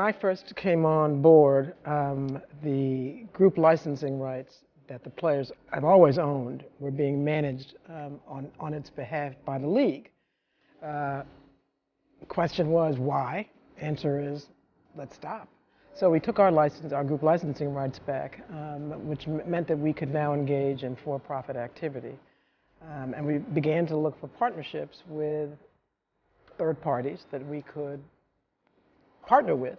I first came on board, the group licensing rights that the players have always owned were being managed on its behalf by the league. The question was, why? Answer is, let's stop. So we took our group licensing rights back, which meant that we could now engage in for-profit activity. And we began to look for partnerships with third parties that we could partner with.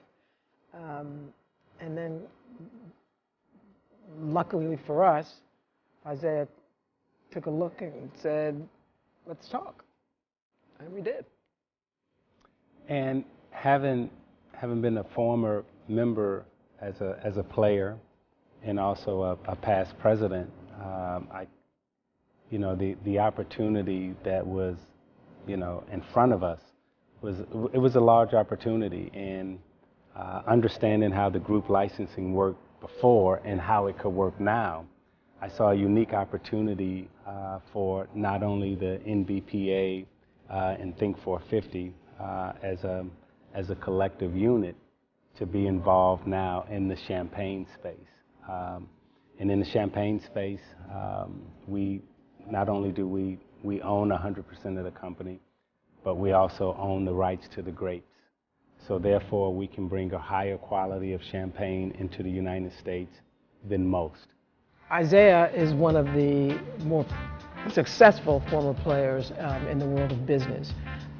And then, luckily for us, Isiah took a look and said, let's talk. And we did. And having been a former member as a player and also a past president, the opportunity that was, in front of us was a large opportunity. And understanding how the group licensing worked before and how it could work now, I saw a unique opportunity for not only the NBPA and Think 450 as a collective unit to be involved now in the champagne space. And in the champagne space, we not only do we own 100% of the company, but we also own the rights to the grapes. So therefore, we can bring a higher quality of champagne into the United States than most. Isiah is one of the more successful former players in the world of business.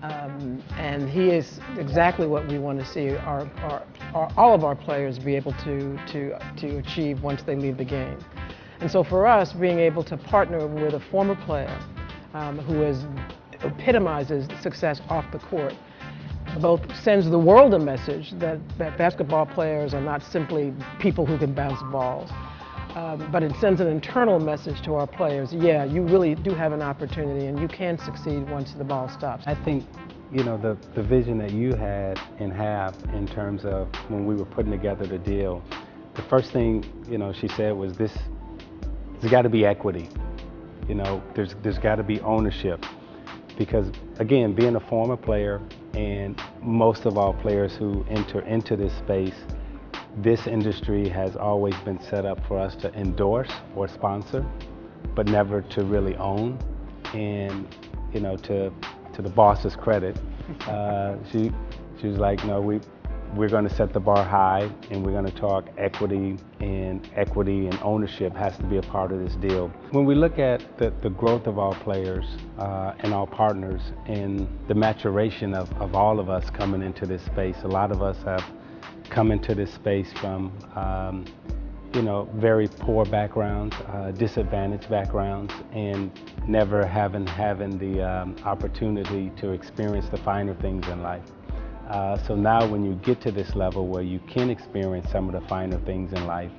And he is exactly what we want to see all of our players be able to achieve once they leave the game. And so for us, being able to partner with a former player who epitomizes success off the court, both sends the world a message that basketball players are not simply people who can bounce balls, but it sends an internal message to our players. Yeah, you really do have an opportunity and you can succeed once the ball stops. I think, the vision that you had and have in terms of when we were putting together the deal, the first thing, she said was there's got to be equity. There's got to be ownership. Because again, being a former player and most of our players who enter into this space, this industry has always been set up for us to endorse or sponsor, but never to really own. And to the boss's credit, she was like, no, we're going to set the bar high and we're going to talk equity and ownership has to be a part of this deal. When we look at the growth of our players and our partners and the maturation of all of us coming into this space, a lot of us have come into this space from very poor backgrounds, disadvantaged backgrounds, and never having the opportunity to experience the finer things in life. So now when you get to this level where you can experience some of the finer things in life,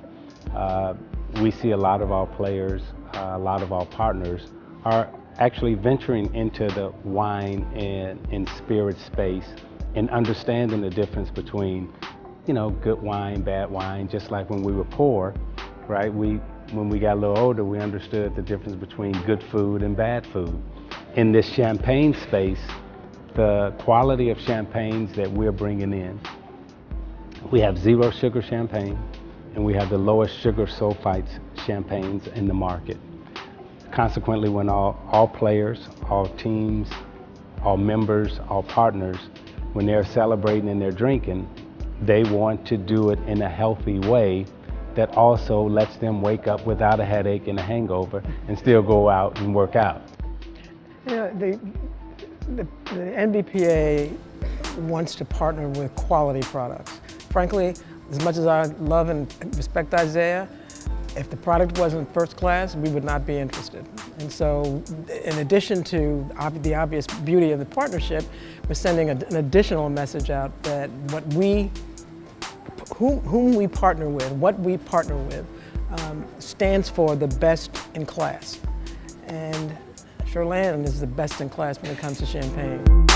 we see a lot of our players, a lot of our partners are actually venturing into the wine and spirit space and understanding the difference between, good wine, bad wine, just like when we were poor, right? When we got a little older, we understood the difference between good food and bad food. In this champagne space, the quality of champagnes that we're bringing in, we have 0 sugar champagne and we have the lowest sugar sulfites champagnes in the market. Consequently, when all players, all teams, all members, all partners, when they're celebrating and they're drinking, they want to do it in a healthy way that also lets them wake up without a headache and a hangover and still go out and work out. The NBPA wants to partner with quality products. Frankly, as much as I love and respect Isiah, if the product wasn't first class, we would not be interested. And so, in addition to the obvious beauty of the partnership, we're sending an additional message out that whom we partner with, what we partner with, stands for the best in class. And Cheurlin is the best in class when it comes to champagne.